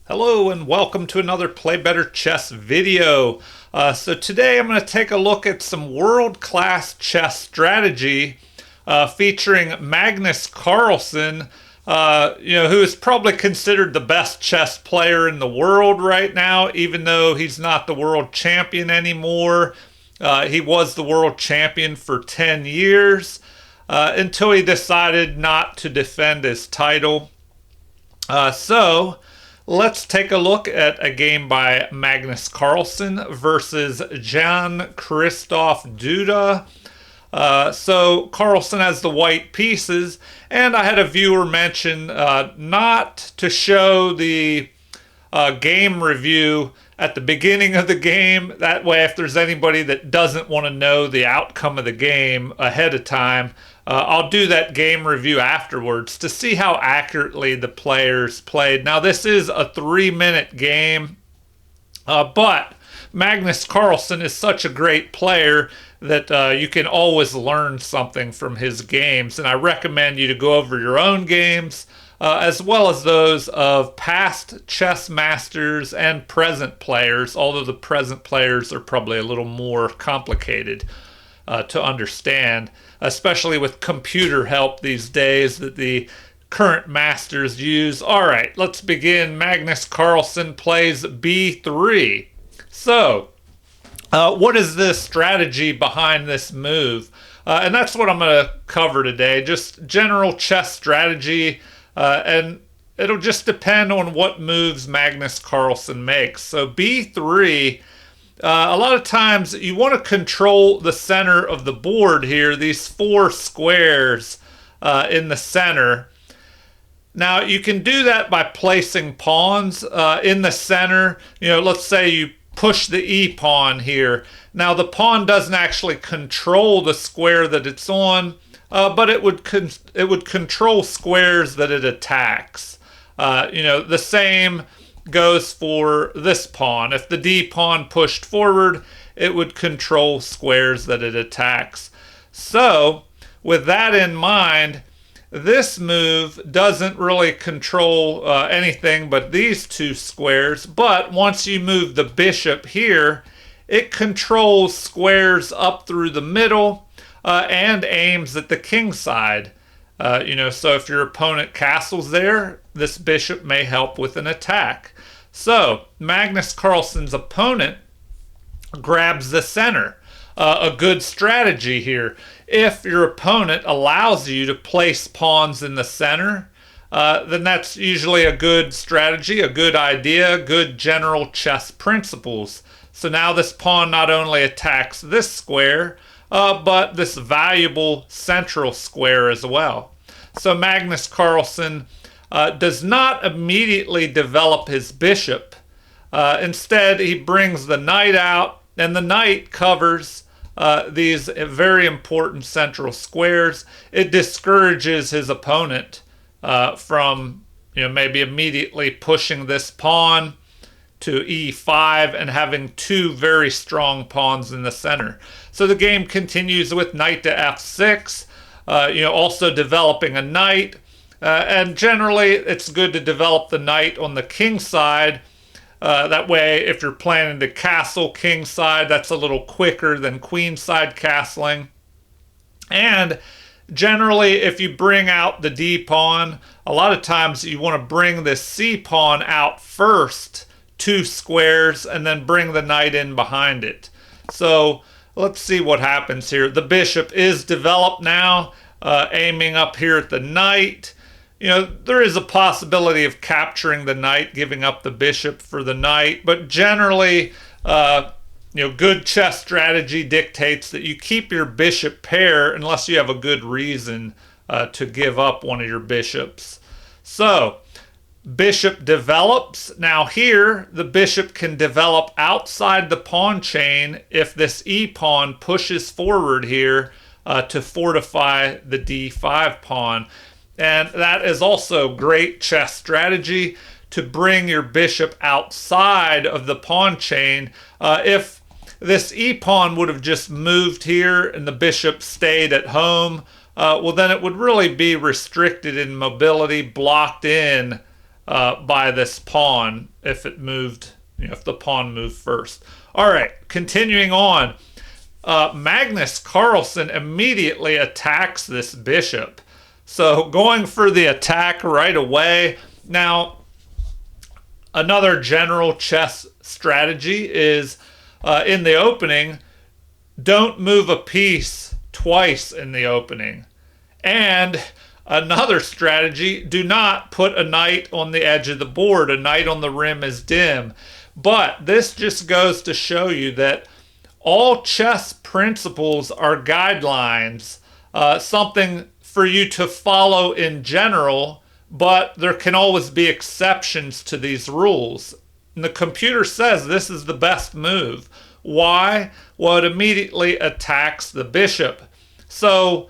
Hello and welcome to another Play Better Chess video. So today I'm going to take a look at some world-class chess strategy featuring Magnus Carlsen, who is probably considered the best chess player in the world right now, even though he's not the world champion anymore. He was the world champion for 10 years until he decided not to defend his title. So let's take a look at a game by Magnus Carlsen versus Jan-Christoph Duda. So Carlsen has the white pieces, and I had a viewer mention not to show the game review at the beginning of the game. That way, if there's anybody that doesn't want to know the outcome of the game ahead of time, I'll do that game review afterwards to see how accurately the players played. Now, this is a 3-minute game, but Magnus Carlsen is such a great player that you can always learn something from his games. And I recommend you to go over your own games, as well as those of past chess masters and present players, although the present players are probably a little more complicated to understand, especially with computer help these days that the current masters use. All right, let's begin. Magnus Carlsen plays b3. So, what is the strategy behind this move? And that's what I'm going to cover today. Just general chess strategy, and it'll just depend on what moves Magnus Carlsen makes. So b3, a lot of times you want to control the center of the board here, these 4 squares in the center. Now, you can do that by placing pawns in the center. Let's say you push the E pawn here. Now, the pawn doesn't actually control the square that it's on, but it would control squares that it attacks. The same goes for this pawn. If the D pawn pushed forward, it would control squares that it attacks. So, with that in mind, this move doesn't really control anything but these 2 squares, but once you move the bishop here, it controls squares up through the middle and aims at the king side. So if your opponent castles there, this bishop may help with an attack. So Magnus Carlsen's opponent grabs the center. A good strategy here. If your opponent allows you to place pawns in the center, then that's usually a good strategy, a good idea, good general chess principles. So now this pawn not only attacks this square, but this valuable central square as well. So Magnus Carlsen does not immediately develop his bishop. Instead, he brings the knight out, and the knight covers these very important central squares. It discourages his opponent from maybe immediately pushing this pawn to e5 and having 2 very strong pawns in the center. So the game continues with knight to f6, also developing a knight. And generally, it's good to develop the knight on the king side. That way, if you're planning to castle king side, that's a little quicker than queen side castling. And generally, if you bring out the D pawn, a lot of times you want to bring this C pawn out first, 2 squares, and then bring the knight in behind it. So let's see what happens here. The bishop is developed now, aiming up here at the knight. There is a possibility of capturing the knight, giving up the bishop for the knight, but generally, good chess strategy dictates that you keep your bishop pair unless you have a good reason to give up one of your bishops. So, bishop develops. Now here, the bishop can develop outside the pawn chain if this E pawn pushes forward here to fortify the D5 pawn. And that is also great chess strategy to bring your bishop outside of the pawn chain. If this e-pawn would have just moved here and the bishop stayed at home, well, then it would really be restricted in mobility, blocked in by this pawn if it moved, if the pawn moved first. All right, continuing on. Magnus Carlsen immediately attacks this bishop. So going for the attack right away. Now, another general chess strategy is in the opening, don't move a piece twice in the opening. And another strategy, do not put a knight on the edge of the board. A knight on the rim is dim. But this just goes to show you that all chess principles are guidelines, something for you to follow in general, but there can always be exceptions to these rules. And the computer says this is the best move. Why? Well, it immediately attacks the bishop. So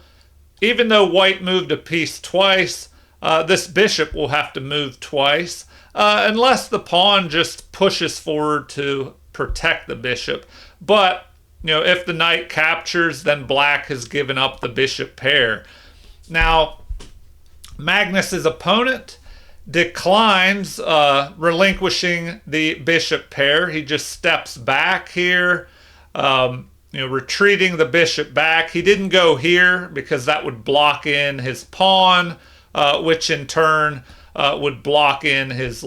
even though white moved a piece twice, this bishop will have to move twice, unless the pawn just pushes forward to protect the bishop. But, if the knight captures, then black has given up the bishop pair. Now, Magnus's opponent declines relinquishing the bishop pair. He just steps back here, retreating the bishop back. He didn't go here because that would block in his pawn, which in turn would block in his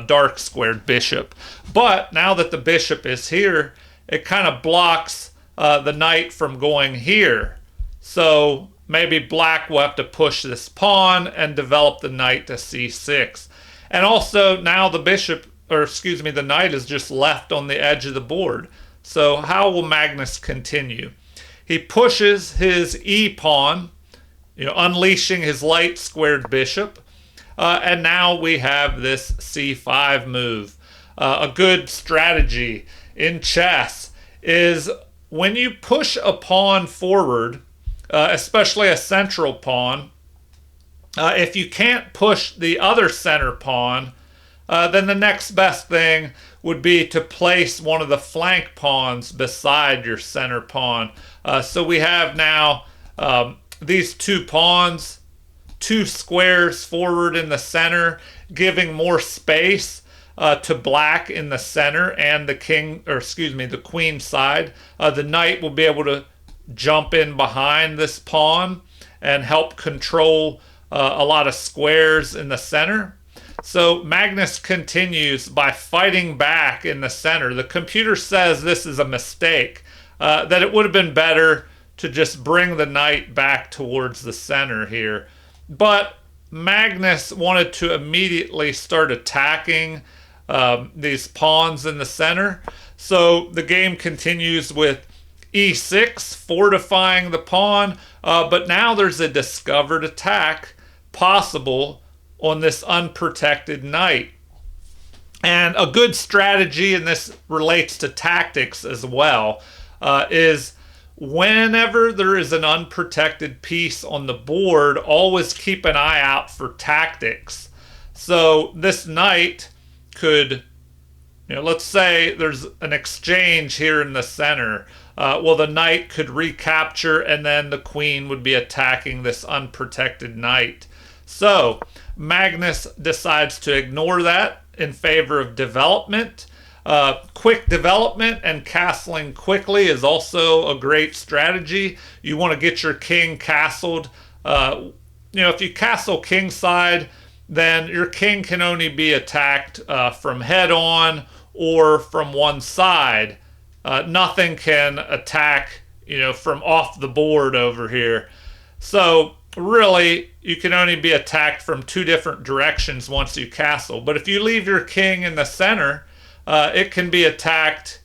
dark squared bishop. But now that the bishop is here, it kind of blocks the knight from going here. So maybe black will have to push this pawn and develop the knight to c6. And also now the the knight is just left on the edge of the board. So how will Magnus continue? He pushes his e-pawn, unleashing his light squared bishop. And now we have this c5 move. A good strategy in chess is when you push a pawn forward, especially a central pawn, if you can't push the other center pawn, then the next best thing would be to place one of the flank pawns beside your center pawn. So we have now these two pawns, two squares forward in the center, giving more space to black in the center and the queen side. The knight will be able to jump in behind this pawn and help control a lot of squares in the center. So Magnus continues by fighting back in the center. The computer says this is a mistake, that it would have been better to just bring the knight back towards the center here. But Magnus wanted to immediately start attacking these pawns in the center. So the game continues with e6, fortifying the pawn, but now there's a discovered attack possible on this unprotected knight. And a good strategy, and this relates to tactics as well, is whenever there is an unprotected piece on the board, always keep an eye out for tactics. So this knight could, let's say there's an exchange here in the center. Well, the knight could recapture, and then the queen would be attacking this unprotected knight. So Magnus decides to ignore that in favor of development. Quick development and castling quickly is also a great strategy. You want to get your king castled. If you castle kingside, then your king can only be attacked from head on or from one side. Nothing can attack, from off the board over here. So really, you can only be attacked from two different directions once you castle. But if you leave your king in the center, it can be attacked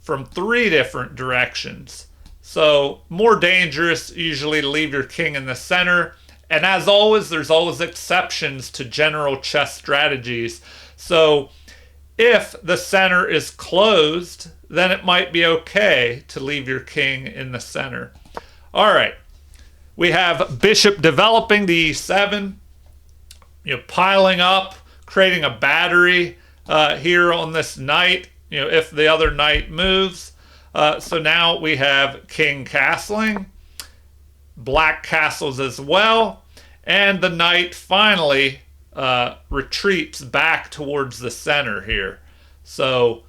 from three different directions. So more dangerous usually to leave your king in the center. And as always, there's always exceptions to general chess strategies. So if the center is closed, then it might be okay to leave your king in the center. All right. We have bishop developing the e7, piling up, creating a battery here on this knight, if the other knight moves. So now we have king castling, black castles as well, and the knight finally retreats back towards the center here. So,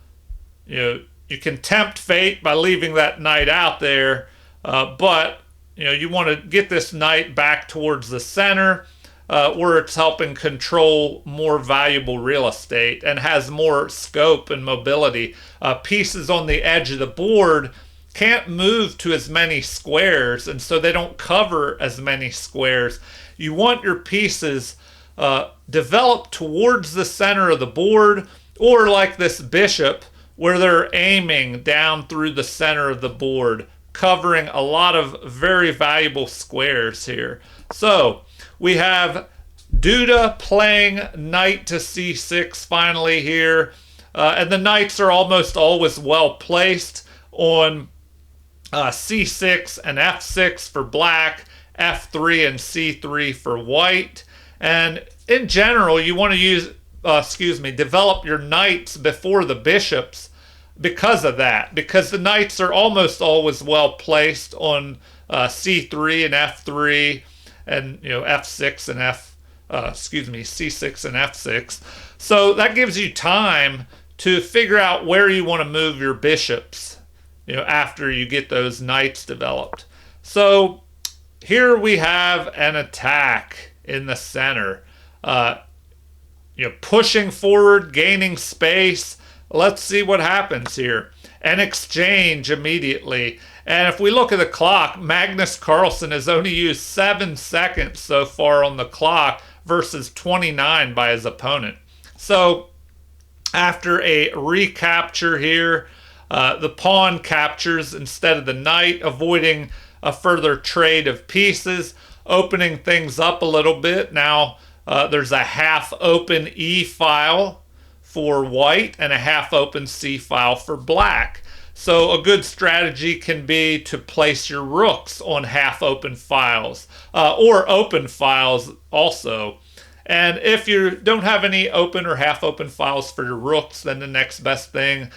you can tempt fate by leaving that knight out there, but you want to get this knight back towards the center, where it's helping control more valuable real estate and has more scope and mobility. Pieces on the edge of the board can't move to as many squares, and so they don't cover as many squares. You want your pieces developed towards the center of the board, or like this bishop, where they're aiming down through the center of the board, covering a lot of very valuable squares here. So we have Duda playing knight to c6 finally here. And the knights are almost always well placed on c6 and f6 for black, f3 and c3 for white. And in general, you want to develop your knights before the bishops because of that. Because the knights are almost always well placed on c3 and f3, and f6 and c6 and f6. So that gives you time to figure out where you want to move your bishops, after you get those knights developed. So here we have an attack in the center. Pushing forward, gaining space. Let's see what happens here. An exchange immediately. And if we look at the clock, Magnus Carlsen has only used 7 seconds so far on the clock versus 29 by his opponent. So after a recapture here, the pawn captures instead of the knight, avoiding a further trade of pieces, opening things up a little bit. Now there's a half open E file for white and a half open C file for black. So a good strategy can be to place your rooks on half open files, or open files also. And if you don't have any open or half open files for your rooks, then the next best thing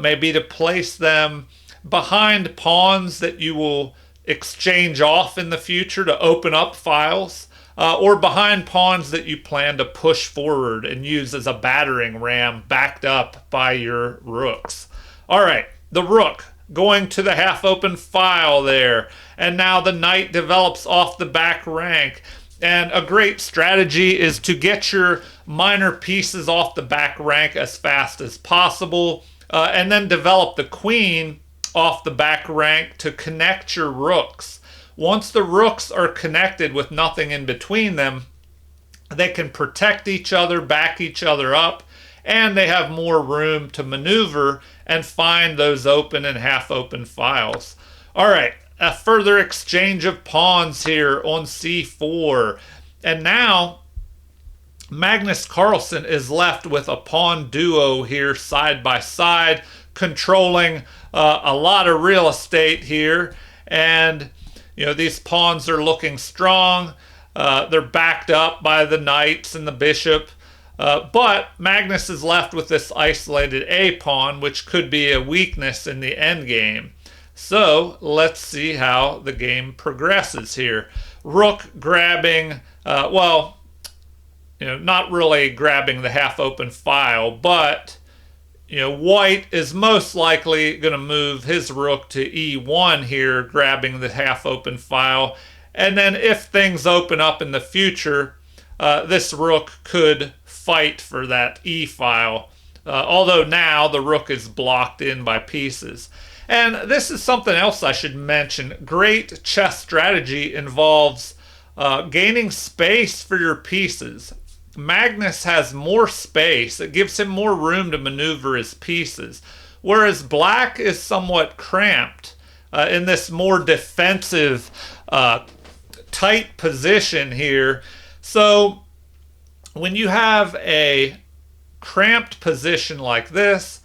may be to place them behind pawns that you will exchange off in the future to open up files, or behind pawns that you plan to push forward and use as a battering ram backed up by your rooks. All right, the rook going to the half open file there, and now the knight develops off the back rank. And a great strategy is to get your minor pieces off the back rank as fast as possible, and then develop the queen off the back rank to connect your rooks. Once the rooks are connected with nothing in between them, they can protect each other, back each other up, and they have more room to maneuver and find those open and half open files. All right, a further exchange of pawns here on c4. And now Magnus Carlsen is left with a pawn duo here side by side, controlling a lot of real estate here. And these pawns are looking strong. They're backed up by the knights and the bishop. But Magnus is left with this isolated A pawn, which could be a weakness in the endgame. So let's see how the game progresses here. Rook grabbing, not really grabbing the half open file, but white is most likely going to move his rook to e1 here, grabbing the half open file. And then if things open up in the future, this rook could fight for that e file, although now the rook is blocked in by pieces. And this is something else I should mention. Great chess strategy involves gaining space for your pieces. Magnus has more space. It gives him more room to maneuver his pieces, whereas black is somewhat cramped in this more defensive, tight position here. So when you have a cramped position like this,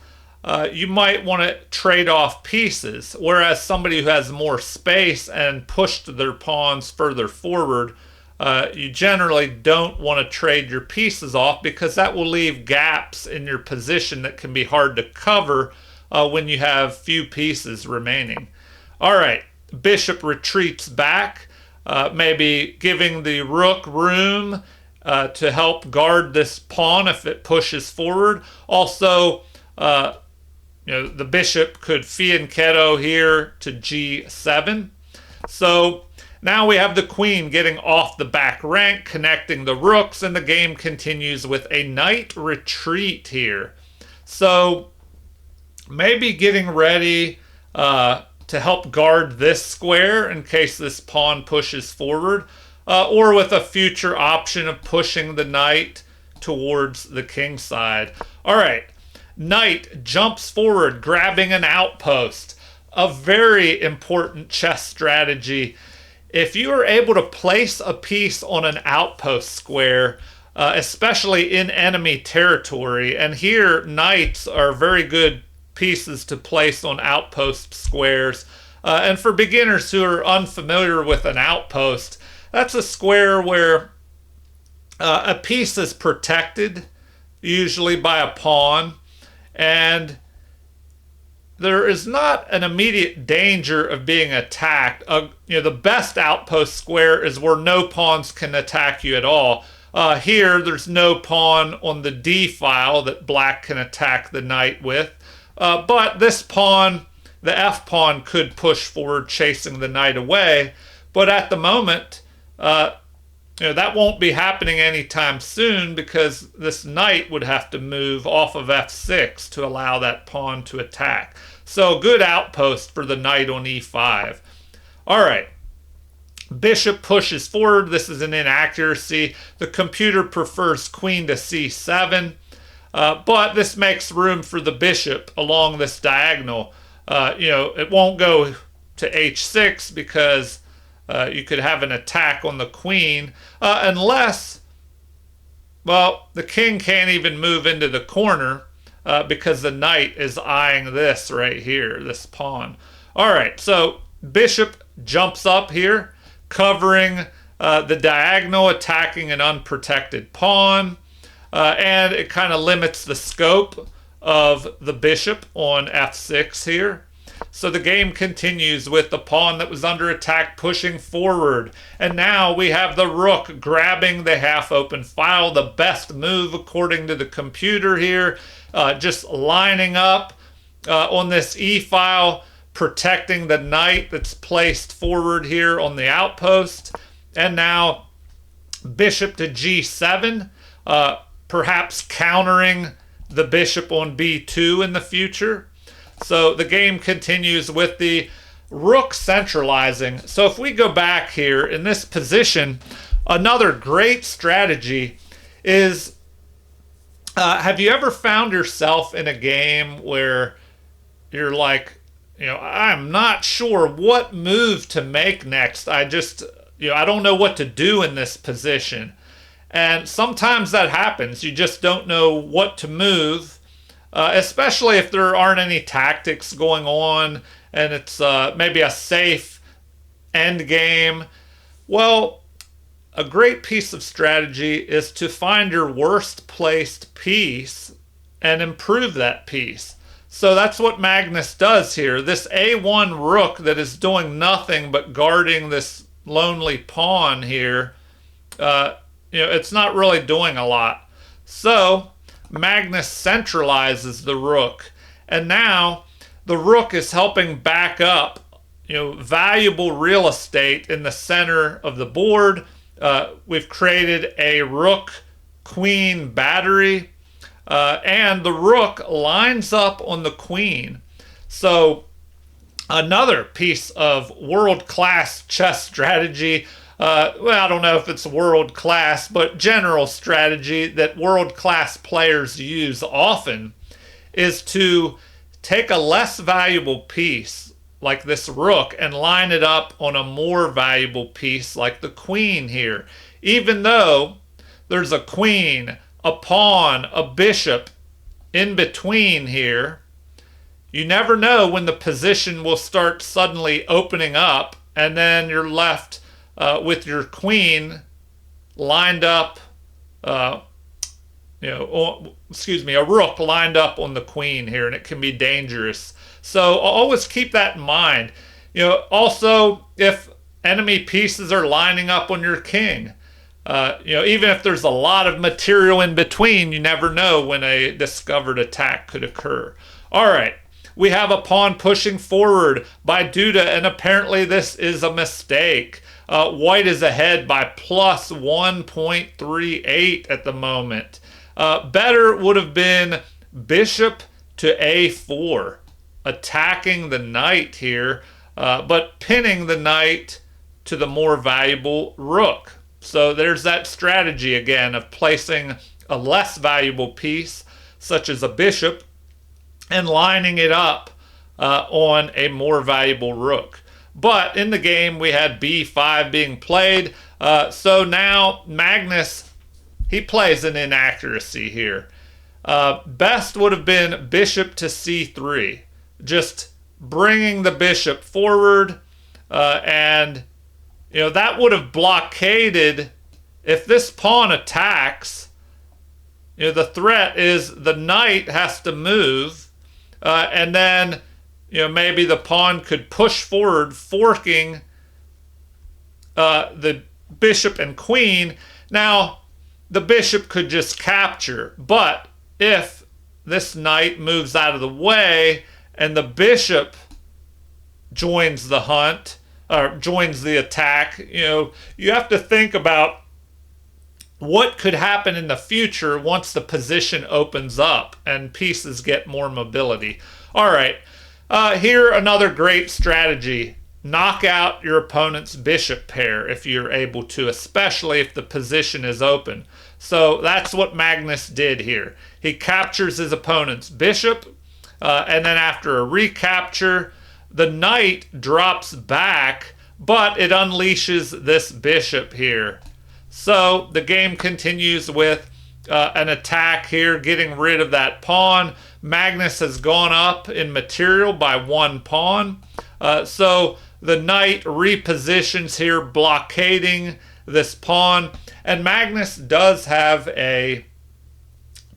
you might want to trade off pieces, whereas somebody who has more space and pushed their pawns further forward, you generally don't want to trade your pieces off, because that will leave gaps in your position that can be hard to cover when you have few pieces remaining. All right, bishop retreats back, maybe giving the rook room to help guard this pawn if it pushes forward. Also, the bishop could fianchetto here to g7. So now we have the queen getting off the back rank, connecting the rooks, and the game continues with a knight retreat here. So maybe getting ready to help guard this square in case this pawn pushes forward, or with a future option of pushing the knight towards the king side. All right, knight jumps forward, grabbing an outpost. A very important chess strategy. If you are able to place a piece on an outpost square, especially in enemy territory, and here knights are very good pieces to place on outpost squares. And for beginners who are unfamiliar with an outpost, that's a square where a piece is protected, usually by a pawn, and there is not an immediate danger of being attacked. The best outpost square is where no pawns can attack you at all. Here, there's no pawn on the d file that black can attack the knight with. But this pawn, the f pawn, could push forward, chasing the knight away. But at the moment, that won't be happening anytime soon because this knight would have to move off of f6 to allow that pawn to attack. So good outpost for the knight on e5. All right. Bishop pushes forward. This is an inaccuracy. The computer prefers queen to c7. But this makes room for the bishop along this diagonal. It won't go to h6 because you could have an attack on the queen unless, the king can't even move into the corner because the knight is eyeing this right here, this pawn. All right, so bishop jumps up here, covering the diagonal, attacking an unprotected pawn. And it kind of limits the scope of the bishop on f6 here. So the game continues with the pawn that was under attack pushing forward. And now we have the rook grabbing the half-open file, the best move according to the computer here. Just lining up on this e-file, protecting the knight that's placed forward here on the outpost. And now bishop to g7. Perhaps countering the bishop on b2 in the future. So the game continues with the rook centralizing. So if we go back here in this position, another great strategy is, have you ever found yourself in a game where you're like, I'm not sure what move to make next. I don't know what to do in this position. And sometimes that happens. You just don't know what to move, especially if there aren't any tactics going on and it's maybe a safe end game. Well, a great piece of strategy is to find your worst placed piece and improve that piece. So that's what Magnus does here. This a1 rook that is doing nothing but guarding this lonely pawn here, it's not really doing a lot. So Magnus centralizes the rook. And now the rook is helping back up, valuable real estate in the center of the board. We've created a rook-queen battery. And the rook lines up on the queen. So another piece of world-class chess strategy. I don't know if it's world-class, but general strategy that world-class players use often is to take a less valuable piece like this rook and line it up on a more valuable piece like the queen here. Even though there's a queen, a pawn, a bishop in between here, you never know when the position will start suddenly opening up and then you're left with your queen lined up, a rook lined up on the queen here, and it can be dangerous. So always keep that in mind. Also, if enemy pieces are lining up on your king, Even if there's a lot of material in between, you never know when a discovered attack could occur. All right, we have a pawn pushing forward by Duda, and apparently this is a mistake. White is ahead by plus 1.38 at the moment. Better would have been bishop to a4, attacking the knight here, but pinning the knight to the more valuable rook. So there's that strategy again of placing a less valuable piece, such as a bishop, and lining it up on a more valuable rook. But in the game, we had b5 being played. So now Magnus, he plays an inaccuracy here. Best would have been bishop to c3, just bringing the bishop forward, and that would have blockaded. If this pawn attacks, the threat is the knight has to move, and then maybe the pawn could push forward, forking the bishop and queen. Now the bishop could just capture, but if this knight moves out of the way and the bishop joins the hunt, or joins the attack, you have to think about what could happen in the future once the position opens up and pieces get more mobility. All right, here another great strategy. Knock out your opponent's bishop pair if you're able to, especially if the position is open. So that's what Magnus did here. He captures his opponent's bishop, and then after a recapture, the knight drops back, but it unleashes this bishop here. So the game continues with an attack here, getting rid of that pawn. Magnus has gone up in material by 1 pawn. So the knight repositions here, blockading this pawn. And Magnus does have a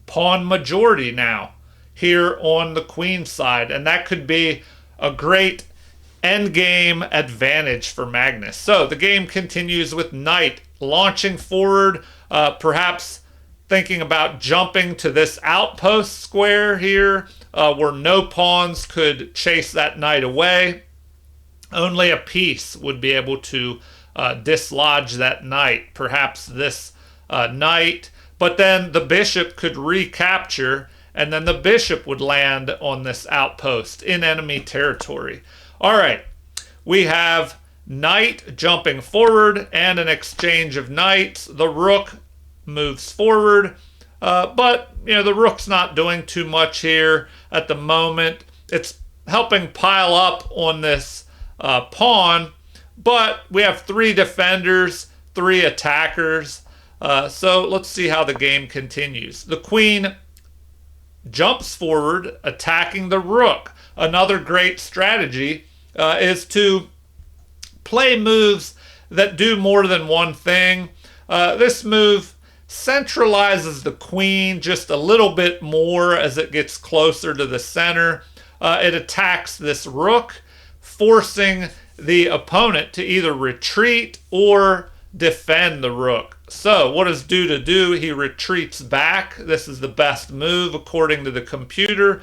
pawn majority now here on the queen side. And that could be a great endgame advantage for Magnus. So the game continues with knight launching forward, perhaps thinking about jumping to this outpost square here, where no pawns could chase that knight away. Only a piece would be able to dislodge that knight, perhaps this knight, but then the bishop could recapture, and then the bishop would land on this outpost in enemy territory. All right, we have knight jumping forward and an exchange of knights. The rook moves forward, but the rook's not doing too much here at the moment. It's helping pile up on this pawn, but we have 3 defenders, 3 attackers. So let's see how the game continues. The queen jumps forward, attacking the rook. Another great strategy is to play moves that do more than one thing. This move centralizes the queen just a little bit more as it gets closer to the center. It attacks this rook, forcing the opponent to either retreat or defend the rook. So what does Duda do? He retreats back. This is the best move according to the computer,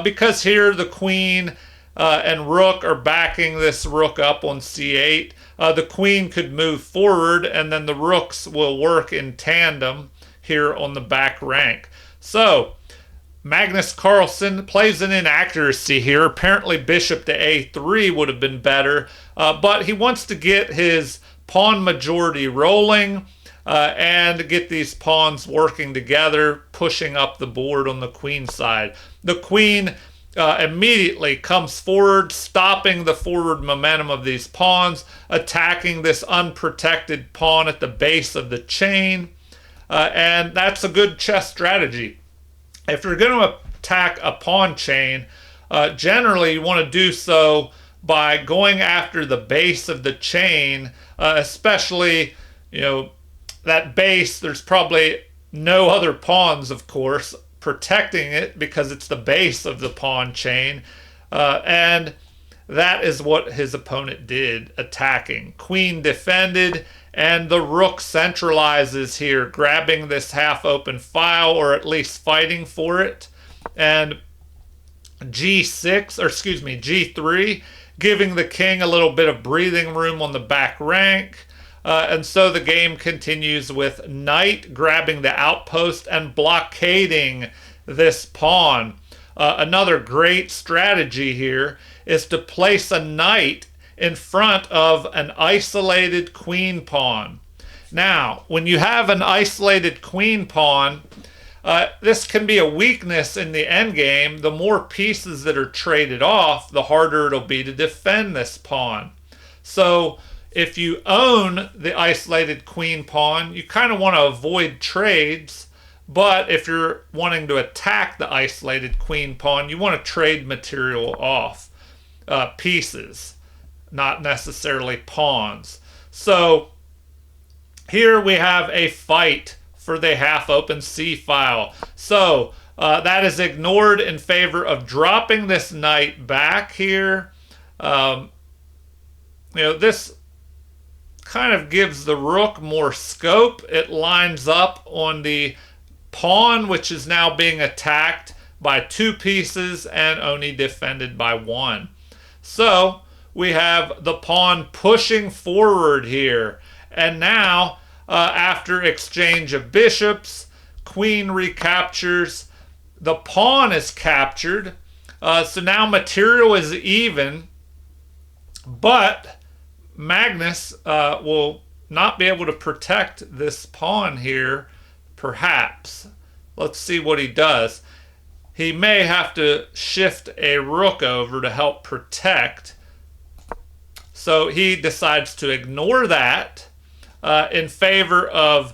because here the queen and rook are backing this rook up on c8. The queen could move forward, and then the rooks will work in tandem here on the back rank. So Magnus Carlsen plays an inaccuracy here. Apparently bishop to a3 would have been better, but he wants to get his pawn majority rolling and get these pawns working together, pushing up the board on the queen side. The queen immediately comes forward, stopping the forward momentum of these pawns, attacking this unprotected pawn at the base of the chain, and that's a good chess strategy. If you're going to attack a pawn chain, generally you want to do so by going after the base of the chain, especially, that base. There's probably no other pawns, of course, protecting it because it's the base of the pawn chain. And that is what his opponent did, attacking. Queen defended, and the rook centralizes here, grabbing this half-open file, or at least fighting for it. And g3, giving the king a little bit of breathing room on the back rank. And so the game continues with knight grabbing the outpost and blockading this pawn. Another great strategy here is to place a knight in front of an isolated queen pawn. Now, when you have an isolated queen pawn, this can be a weakness in the endgame. The more pieces that are traded off, the harder it'll be to defend this pawn. So if you own the isolated queen pawn, you kind of want to avoid trades. But if you're wanting to attack the isolated queen pawn, you want to trade material off, pieces, not necessarily pawns. So here we have a fight for the half-open c-file. So that is ignored in favor of dropping this knight back here. This kind of gives the rook more scope. It lines up on the pawn, which is now being attacked by 2 pieces and only defended by 1. So we have the pawn pushing forward here. And now, after exchange of bishops, queen recaptures, the pawn is captured. So now material is even, but Magnus will not be able to protect this pawn here, perhaps. Let's see what he does. He may have to shift a rook over to help protect. So he decides to ignore that in favor of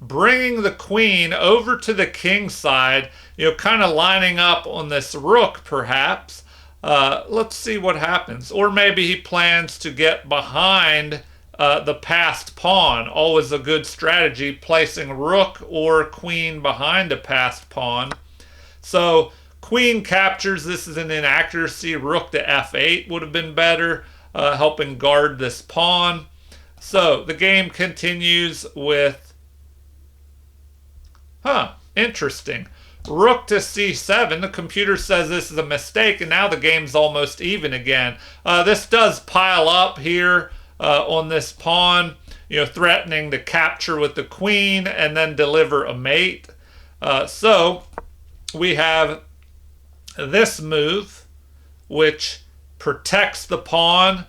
bringing the queen over to the king side, kind of lining up on this rook, perhaps. Let's see what happens. Or maybe he plans to get behind the passed pawn. Always a good strategy, placing rook or queen behind a passed pawn. So queen captures. This is an inaccuracy. Rook to f8 would have been better, helping guard this pawn. So the game continues with, interesting. Rook to c7. The computer says this is a mistake, and now the game's almost even again. This does pile up here on this pawn, threatening to capture with the queen and then deliver a mate. So we have this move, which protects the pawn,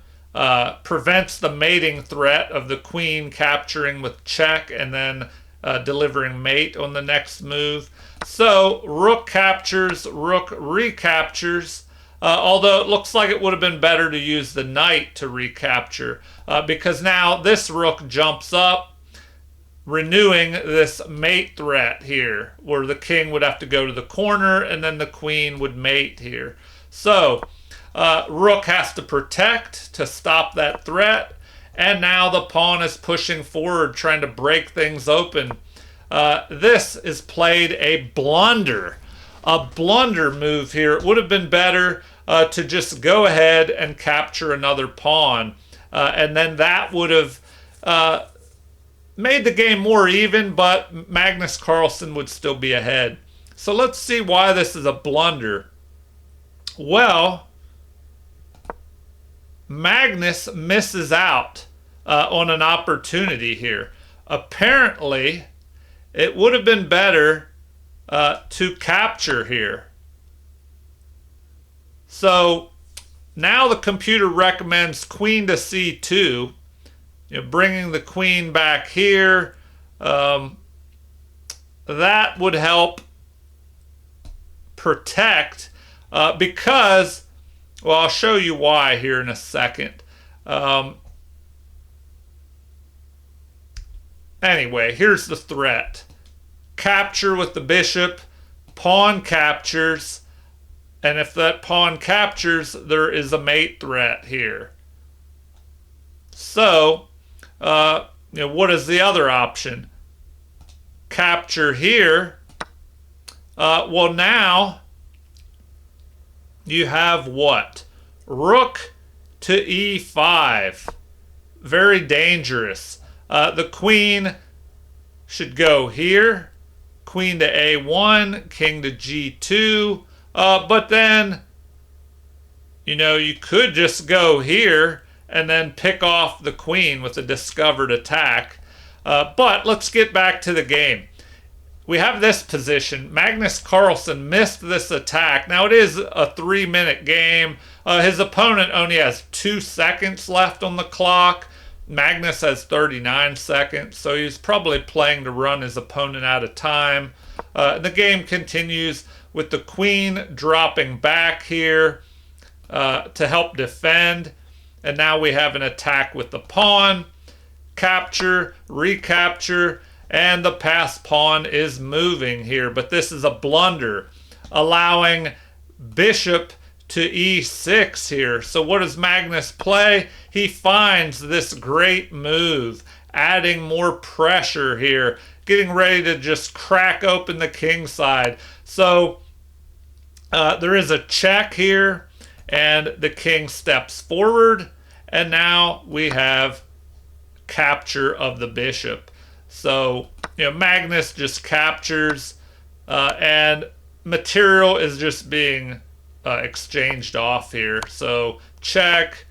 prevents the mating threat of the queen capturing with check and then delivering mate on the next move. So rook captures, rook recaptures, although it looks like it would have been better to use the knight to recapture, because now this rook jumps up, renewing this mate threat here, where the king would have to go to the corner and then the queen would mate here. So rook has to protect to stop that threat, and now the pawn is pushing forward, trying to break things open. This is played a blunder move here. It would have been better to just go ahead and capture another pawn, and then that would have made the game more even, but Magnus Carlsen would still be ahead. So let's see why this is a blunder. Well, Magnus misses out on an opportunity here. Apparently, it would have been better to capture here. So now the computer recommends queen to c2, bringing the queen back here. That would help protect because, well, I'll show you why here in a second. Anyway, here's the threat. Capture with the bishop, pawn captures, and if that pawn captures, there is a mate threat here. So, what is the other option? Capture here. Well, now you have what? rook to e5. Very dangerous. The queen should go here. Queen to a1, king to g2. But then, you could just go here and then pick off the queen with a discovered attack. But let's get back to the game. We have this position. Magnus Carlsen missed this attack. Now it is a 3-minute game. His opponent only has 2 seconds left on the clock. Magnus has 39 seconds, so he's probably playing to run his opponent out of time. The game continues with the queen dropping back here to help defend. And now we have an attack with the pawn. Capture, recapture, and the passed pawn is moving here. But this is a blunder, allowing bishop to e6 here. So what does Magnus play? He finds this great move, adding more pressure here, getting ready to just crack open the king side. So there is a check here, and the king steps forward, and now we have capture of the bishop. So, Magnus just captures, and material is just being exchanged off here. So, check,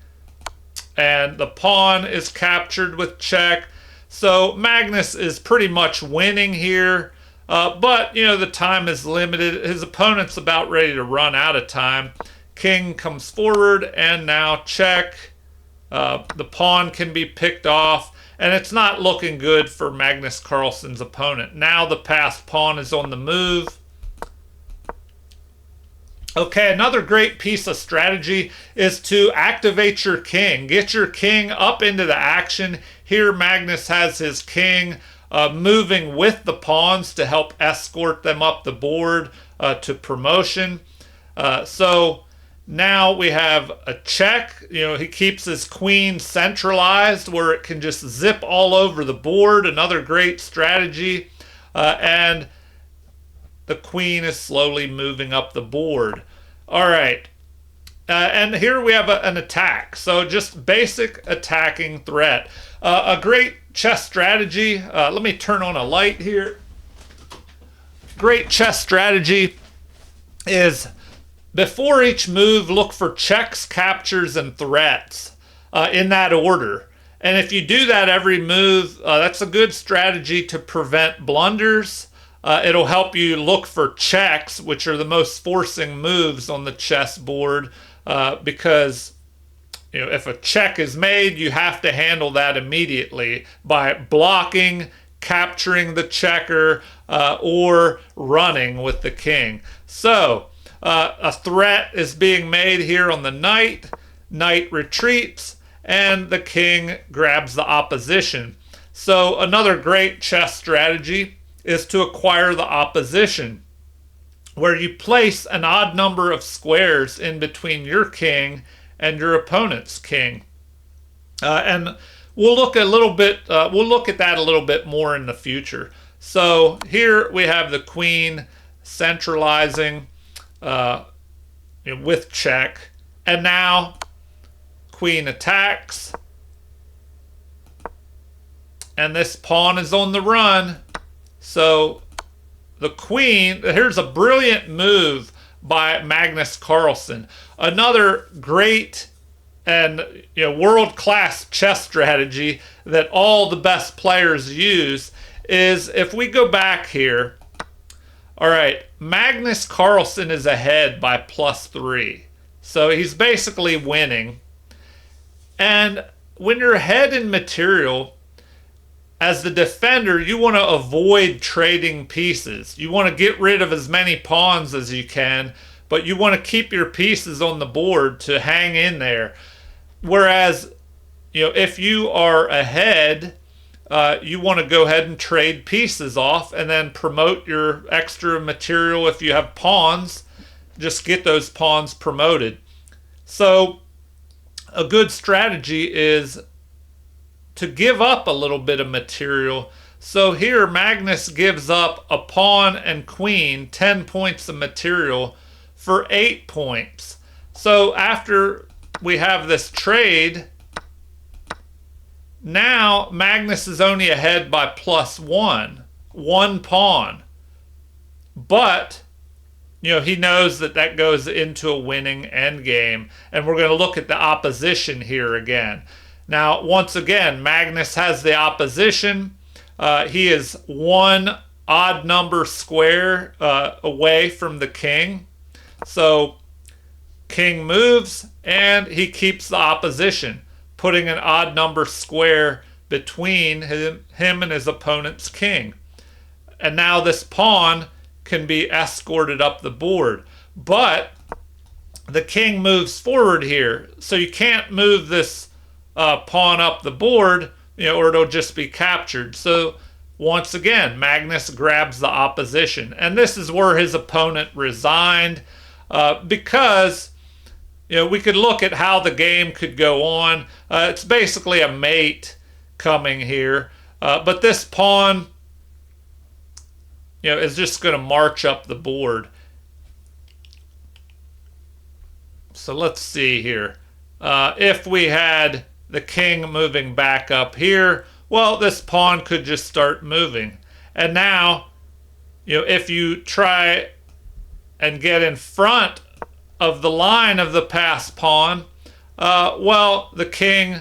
and the pawn is captured with check. So, Magnus is pretty much winning here, but, the time is limited. His opponent's about ready to run out of time. King comes forward, and now check. The pawn can be picked off, and it's not looking good for Magnus Carlsen's opponent. Now the passed pawn is on the move. Okay, another great piece of strategy is to activate your king. Get your king up into the action. Here Magnus has his king moving with the pawns to help escort them up the board to promotion. So now we have a check. He keeps his queen centralized where it can just zip all over the board. Another great strategy. And the queen is slowly moving up the board. All right. And here we have an attack. So just basic attacking threat. A great chess strategy. Let me turn on a light here. Great chess strategy is, before each move, look for checks, captures, and threats in that order. And if you do that every move, that's a good strategy to prevent blunders. It'll help you look for checks, which are the most forcing moves on the chessboard, because if a check is made, you have to handle that immediately by blocking, capturing the checker, or running with the king. So a threat is being made here on the knight. Knight retreats, and the king grabs the opposition. So another great chess strategy is to acquire the opposition, where you place an odd number of squares in between your king and your opponent's king. And we'll look at that a little bit more in the future. So here we have the queen centralizing with check, and now queen attacks, and this pawn is on the run. So the queen, here's a brilliant move by Magnus Carlsen. Another great and world-class chess strategy that all the best players use is, if we go back here, all right, Magnus Carlsen is ahead by +3. So he's basically winning. And when you're ahead in material, as the defender, you want to avoid trading pieces. You want to get rid of as many pawns as you can, but you want to keep your pieces on the board to hang in there. Whereas, if you are ahead, you want to go ahead and trade pieces off and then promote your extra material. If you have pawns, just get those pawns promoted. So a good strategy is to give up a little bit of material. So here Magnus gives up a pawn and queen, 10 points of material, for 8 points. So after we have this trade. Now Magnus is only ahead by +1, one pawn. But, he knows that that goes into a winning endgame. And we're going to look at the opposition here again. Now, once again, Magnus has the opposition. He is one odd number square away from the king. So king moves and he keeps the opposition, putting an odd number square between him and his opponent's king. And now this pawn can be escorted up the board. But the king moves forward here, so you can't move this pawn up the board, or it'll just be captured. So once again, Magnus grabs the opposition. And this is where his opponent resigned, because we could look at how the game could go on. It's basically a mate coming here. But this pawn, is just going to march up the board. So let's see here. If we had the king moving back up here, well, this pawn could just start moving. And now, if you try and get in front of the line of the passed pawn, well, the king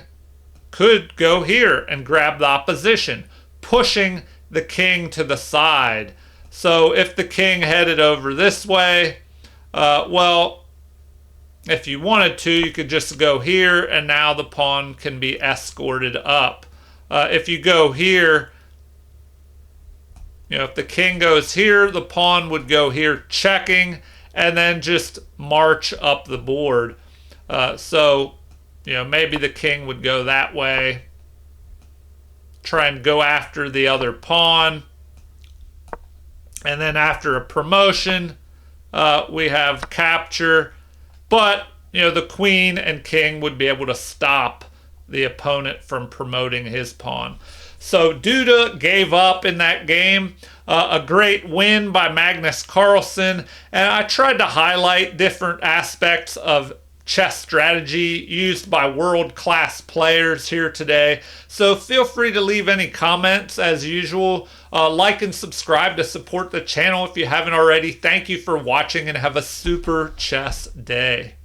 could go here and grab the opposition, pushing the king to the side. So if the king headed over this way, well, if you wanted to, you could just go here, and now the pawn can be escorted up. If you go here, if the king goes here, the pawn would go here checking, and then just march up the board. So, maybe the king would go that way, try and go after the other pawn. And then after a promotion, we have capture. But, the queen and king would be able to stop the opponent from promoting his pawn. So Duda gave up in that game. A great win by Magnus Carlsen. And I tried to highlight different aspects of chess strategy used by world-class players here today. So feel free to leave any comments as usual. Like and subscribe to support the channel if you haven't already. Thank you for watching and have a super chess day.